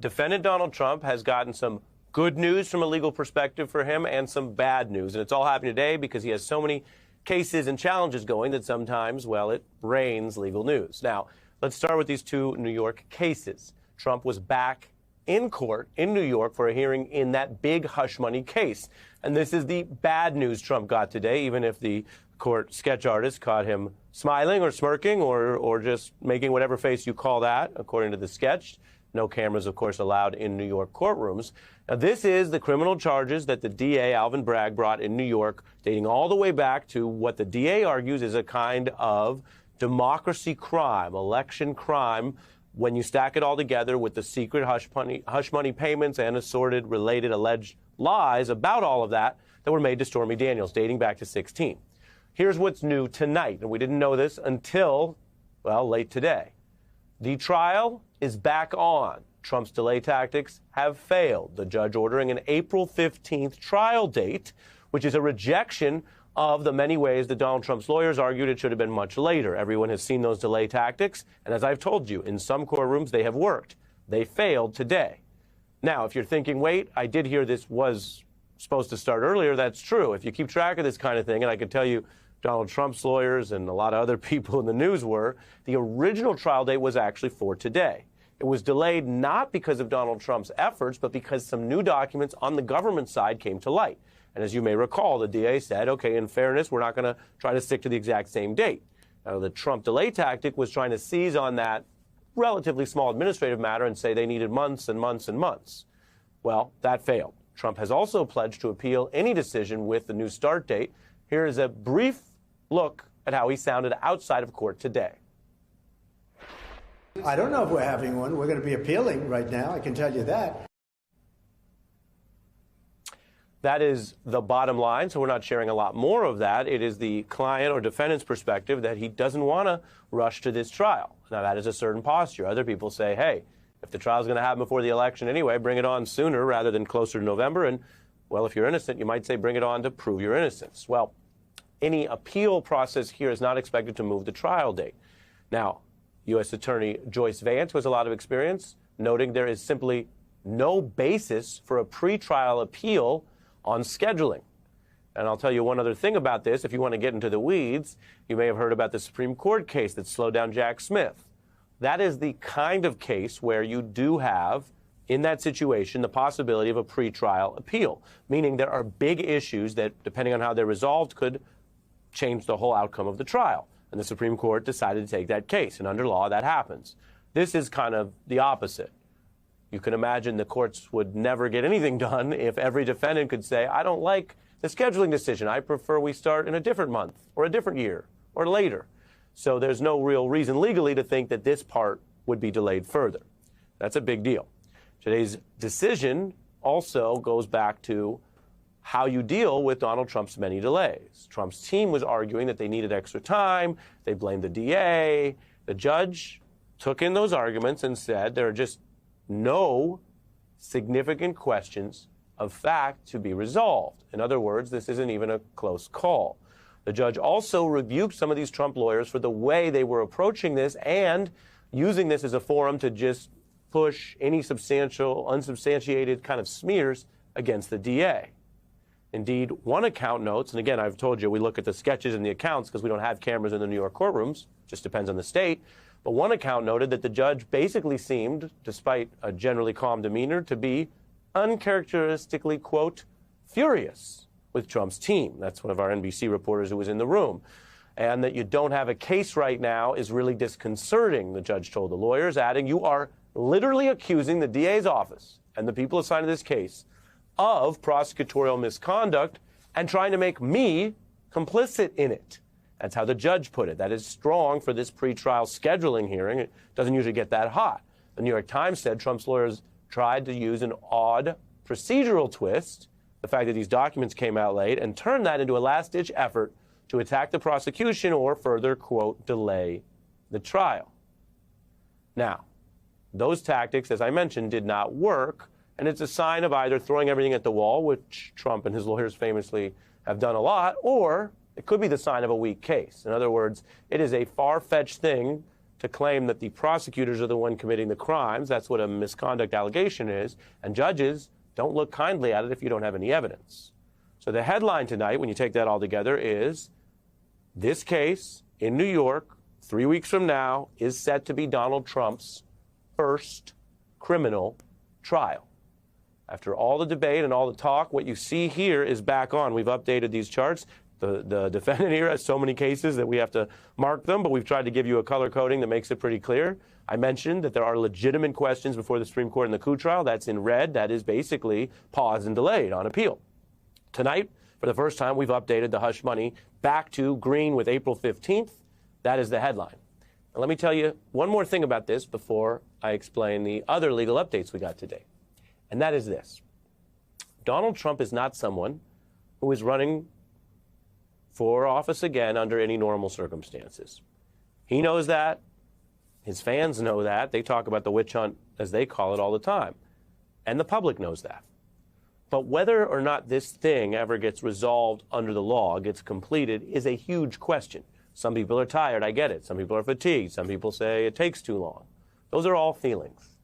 defendant Donald Trump has gotten some good news from a legal perspective for him and some bad news. And it's all happening today because he has so many cases and challenges going that sometimes, well, it rains legal news. Now, let's start with these two New York cases. Trump was back in court in New York for a hearing in that big hush money case. And this is the bad news Trump got today, even if the court sketch artist caught him smiling or smirking or just making whatever face you call that, according to the sketch. No cameras, of course, allowed in New York courtrooms. Now, this is the criminal charges that the DA, Alvin Bragg, brought in New York, dating all the way back to what the DA argues is a kind of democracy crime, election crime, when you stack it all together with the secret hush money payments and assorted related alleged lies about all of that that were made to Stormy Daniels, dating back to 2016. Here's what's new tonight, and we didn't know this until, well, late today. The trial is back on. Trump's delay tactics have failed. The judge ordering an April 15th trial date, which is a rejection of the many ways that Donald Trump's lawyers argued it should have been much later. Everyone has seen those delay tactics, and as I've told you, in some courtrooms they have worked. They failed today. Now, if you're thinking, wait, I did hear this was supposed to start earlier, that's true. If you keep track of this kind of thing, and I can tell you Donald Trump's lawyers and a lot of other people in the news were, the original trial date was actually for today. It was delayed not because of Donald Trump's efforts, but because some new documents on the government side came to light. And as you may recall, the DA said, okay, in fairness, we're not going to try to stick to the exact same date. Now, the Trump delay tactic was trying to seize on that relatively small administrative matter and say they needed months and months and months. Well, that failed. Trump has also pledged to appeal any decision with the new start date. Here is a brief look at how he sounded outside of court today. I don't know if we're having one. We're going to be appealing right now, I can tell you that. That is the bottom line, so we're not sharing a lot more of that. It is the client or defendant's perspective that he doesn't want to rush to this trial. Now, that is a certain posture. Other people say, hey, if the trial is going to happen before the election anyway, bring it on sooner rather than closer to November. And, well, if you're innocent, you might say bring it on to prove your innocence. Well, any appeal process here is not expected to move the trial date. Now, U.S. Attorney Joyce Vance, who has a lot of experience, noting there is simply no basis for a pretrial appeal on scheduling. And I'll tell you one other thing about this. If you want to get into the weeds, you may have heard about the Supreme Court case that slowed down Jack Smith. That is the kind of case where you do have, in that situation, the possibility of a pretrial appeal, meaning there are big issues that, depending on how they're resolved, could change the whole outcome of the trial. And the Supreme Court decided to take that case. And under law, that happens. This is kind of the opposite. You can imagine the courts would never get anything done if every defendant could say, I don't like the scheduling decision. I prefer we start in a different month or a different year or later. So there's no real reason legally to think that this part would be delayed further. That's a big deal. Today's decision also goes back to how you deal with Donald Trump's many delays. Trump's team was arguing that they needed extra time. They blamed the DA. The judge took in those arguments and said there are just no significant questions of fact to be resolved. In other words, this isn't even a close call. The judge also rebuked some of these Trump lawyers for the way they were approaching this and using this as a forum to just push any substantial, unsubstantiated kind of smears against the DA. Indeed, one account notes, and again, I've told you we look at the sketches and the accounts because we don't have cameras in the New York courtrooms, just depends on the state, but one account noted that the judge basically seemed, despite a generally calm demeanor, to be uncharacteristically, quote, furious with Trump's team. That's one of our NBC reporters who was in the room. And that you don't have a case right now is really disconcerting, the judge told the lawyers, adding, you are literally accusing the DA's office and the people assigned to this case of prosecutorial misconduct and trying to make me complicit in it. That's how the judge put it. That is strong for this pretrial scheduling hearing. It doesn't usually get that hot. The New York Times said Trump's lawyers tried to use an odd procedural twist, the fact that these documents came out late, and turn that into a last-ditch effort to attack the prosecution or further, quote, delay the trial. Now, those tactics, as I mentioned, did not work, and it's a sign of either throwing everything at the wall, which Trump and his lawyers famously have done a lot, or it could be the sign of a weak case. In other words, it is a far-fetched thing to claim that the prosecutors are the one committing the crimes. That's what a misconduct allegation is. And judges don't look kindly at it if you don't have any evidence. So the headline tonight, when you take that all together, is this case in New York, 3 weeks from now, is set to be Donald Trump's first criminal trial. After all the debate and all the talk, what you see here is back on. We've updated these charts. The defendant here has so many cases that we have to mark them, but we've tried to give you a color coding that makes it pretty clear. I mentioned that there are legitimate questions before the Supreme Court in the coup trial. That's in red. That is basically paused and delayed on appeal. Tonight, for the first time, we've updated the hush money back to green with April 15th. That is the headline. And let me tell you one more thing about this before I explain the other legal updates we got today. And that is this. Donald Trump is not someone who is running for office again under any normal circumstances. He knows that. His fans know that. They talk about the witch hunt, as they call it, all the time. And the public knows that. But whether or not this thing ever gets resolved under the law, gets completed, is a huge question. Some people are tired, I get it. Some people are fatigued. Some people say it takes too long. Those are all feelings.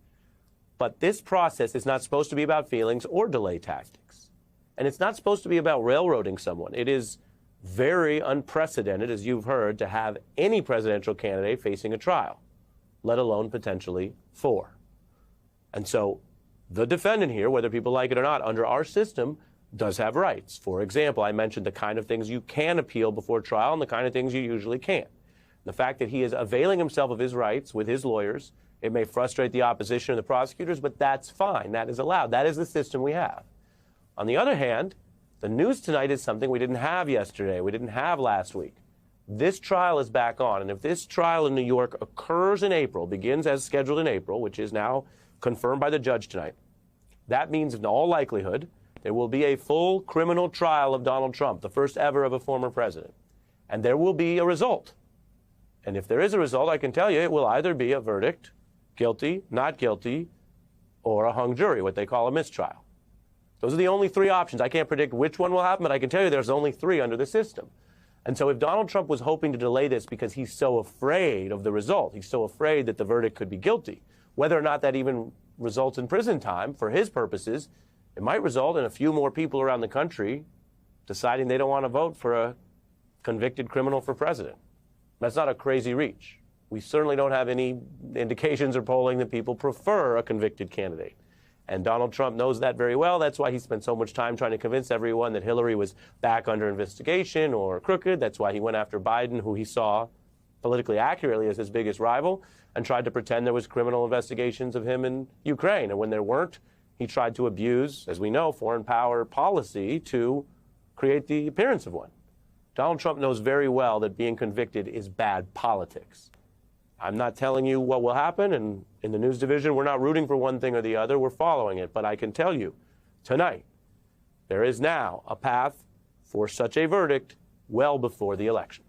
But this process is not supposed to be about feelings or delay tactics. And it's not supposed to be about railroading someone. It is very unprecedented, as you've heard, to have any presidential candidate facing a trial, let alone potentially 4. And so the defendant here, whether people like it or not, under our system, does have rights. For example, I mentioned the kind of things you can appeal before trial and the kind of things you usually can't. The fact that he is availing himself of his rights with his lawyers, it may frustrate the opposition and the prosecutors, but that's fine. That is allowed. That is the system we have. On the other hand, the news tonight is something we didn't have yesterday, we didn't have last week. This trial is back on, and if this trial in New York occurs in April, begins as scheduled in April, which is now confirmed by the judge tonight, that means in all likelihood there will be a full criminal trial of Donald Trump, the first ever of a former president. And there will be a result. And if there is a result, I can tell you it will either be a verdict, guilty, not guilty, or a hung jury, what they call a mistrial. Those are the only 3 options. I can't predict which one will happen, but I can tell you there's only 3 under the system. And so if Donald Trump was hoping to delay this because he's so afraid of the result, he's so afraid that the verdict could be guilty, whether or not that even results in prison time for his purposes, it might result in a few more people around the country deciding they don't want to vote for a convicted criminal for president. That's not a crazy reach. We certainly don't have any indications or polling that people prefer a convicted candidate. And Donald Trump knows that very well. That's why he spent so much time trying to convince everyone that Hillary was back under investigation or crooked. That's why he went after Biden, who he saw politically accurately as his biggest rival, and tried to pretend there was criminal investigations of him in Ukraine. And when there weren't, he tried to abuse, as we know, foreign power policy to create the appearance of one. Donald Trump knows very well that being convicted is bad politics. I'm not telling you what will happen, and in the news division, we're not rooting for one thing or the other. We're following it. But I can tell you, tonight, there is now a path for such a verdict well before the election.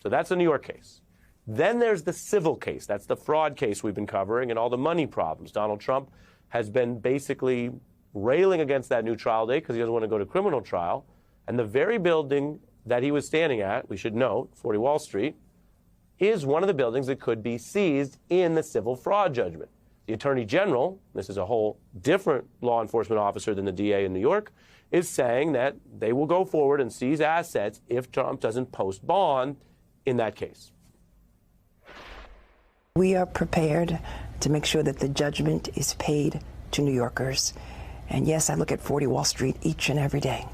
So that's the New York case. Then there's the civil case. That's the fraud case we've been covering and all the money problems. Donald Trump has been basically railing against that new trial date because he doesn't want to go to criminal trial. And the very building that he was standing at, we should note, 40 Wall Street, is one of the buildings that could be seized in the civil fraud judgment. The Attorney General, this is a whole different law enforcement officer than the DA in New York, is saying that they will go forward and seize assets if Trump doesn't post bond in that case. We are prepared to make sure that the judgment is paid to New Yorkers. And yes, I look at 40 Wall Street each and every day.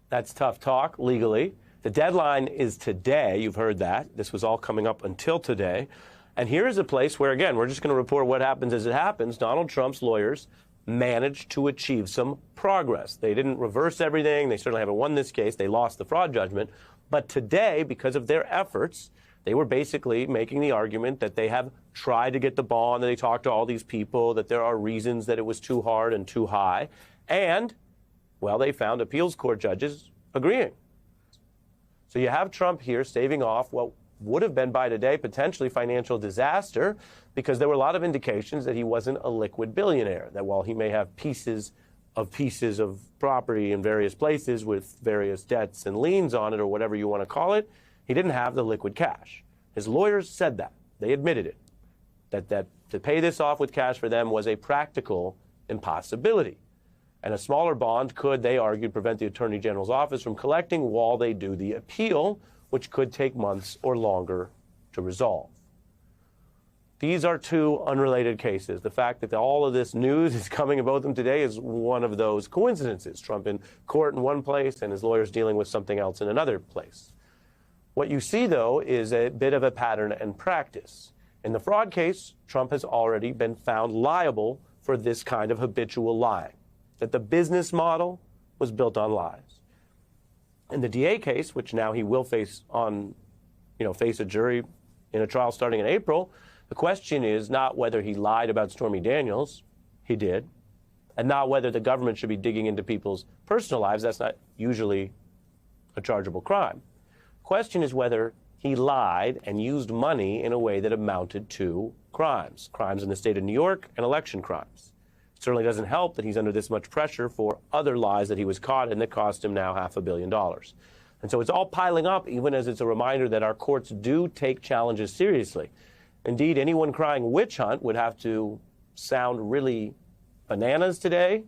That's tough talk legally. The deadline is today. You've heard that. This was all coming up until today. And here is a place where, again, we're just going to report what happens as it happens. Donald Trump's lawyers managed to achieve some progress. They didn't reverse everything. They certainly haven't won this case. They lost the fraud judgment. But today, because of their efforts, they were basically making the argument that they have tried to get the bond, that they talked to all these people, that there are reasons that it was too hard and too high. And, well, they found appeals court judges agreeing. So you have Trump here staving off what would have been by today potentially financial disaster because there were a lot of indications that he wasn't a liquid billionaire, that while he may have pieces of property in various places with various debts and liens on it or whatever you want to call it, he didn't have the liquid cash. His lawyers said that. They admitted it. That to pay this off with cash for them was a practical impossibility. And a smaller bond could, they argued, prevent the Attorney General's office from collecting while they do the appeal, which could take months or longer to resolve. These are two unrelated cases. The fact that all of this news is coming about them today is one of those coincidences. Trump in court in one place and his lawyers dealing with something else in another place. What you see, though, is a bit of a pattern and practice. In the fraud case, Trump has already been found liable for this kind of habitual lying, that the business model was built on lies. In the DA case, which now he will face a jury in a trial starting in April, the question is not whether he lied about Stormy Daniels, he did, and not whether the government should be digging into people's personal lives. That's not usually a chargeable crime. The question is whether he lied and used money in a way that amounted to crimes in the state of New York and election crimes. It certainly doesn't help that he's under this much pressure for other lies that he was caught in that cost him now $500 million. And so it's all piling up, even as it's a reminder that our courts do take challenges seriously. Indeed, anyone crying witch hunt would have to sound really bananas today,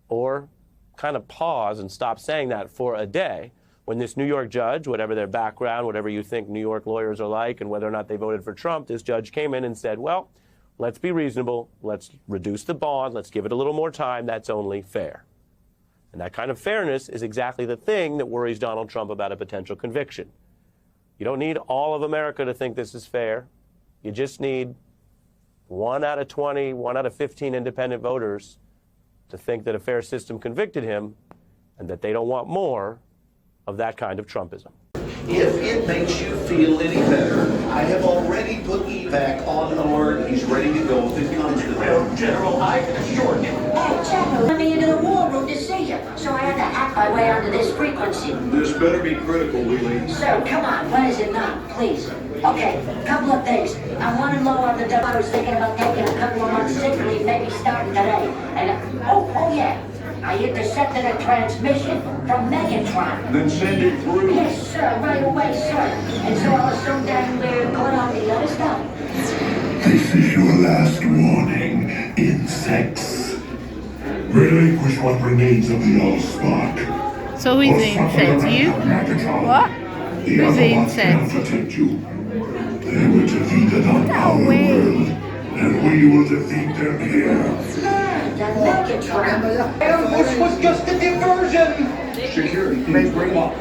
or kind of pause and stop saying that for a day, when this New York judge, whatever their background, whatever you think New York lawyers are like, and whether or not they voted for Trump, this judge came in and said, well, let's be reasonable, let's reduce the bond, let's give it a little more time, that's only fair. And that kind of fairness is exactly the thing that worries Donald Trump about a potential conviction. You don't need all of America to think this is fair. You just need 1 out of 20, 1 out of 15 independent voters to think that a fair system convicted him and that they don't want more of that kind of Trumpism. If it makes you feel any better, I have already put evac on alert. He's ready to go if it comes to that. General, I assure you. Hey, General, let me into the war room to see you, so I had to hack my way onto this frequency. This better be critical, Wheelie. Sir, come on, what is it now, please? Okay, couple of things. I wanted low on the double. I was thinking about taking a couple of months sick leave, maybe starting today. And, oh yeah, I intercepted a transmission from Megatron. Then send it through. Yes, sir, right away, sir. And so I was so damn weird, going on the other stuff. This is your last warning, insects. Relinquish what remains of the Allspark. So who's the insect? You? What? Who's the insect? Protect you. They were defeated on our world, and we will defeat them here. The Megatron. This was just a diversion. Security, please bring him up.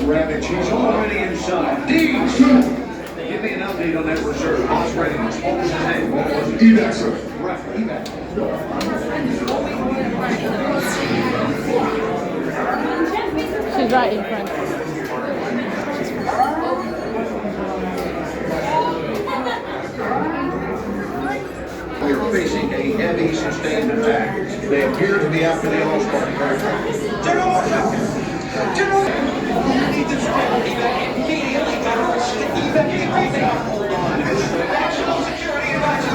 Rabbit, she's already inside. Deeds! Give me an update on that reserve. What's readiness? What was his name? What was it? Evac, sir. Right, evac. She's right in front. We are facing a heavy, sustained attack. They appear to be after the Allspark. General! General! Need to evac immediately, General. Evac. Hold on. National security advisor.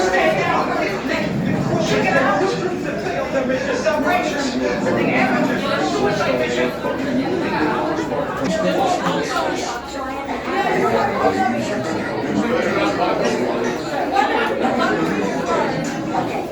Stay down. Check it out. They failed their mission. Celebration. The amateurs for a suicide mission.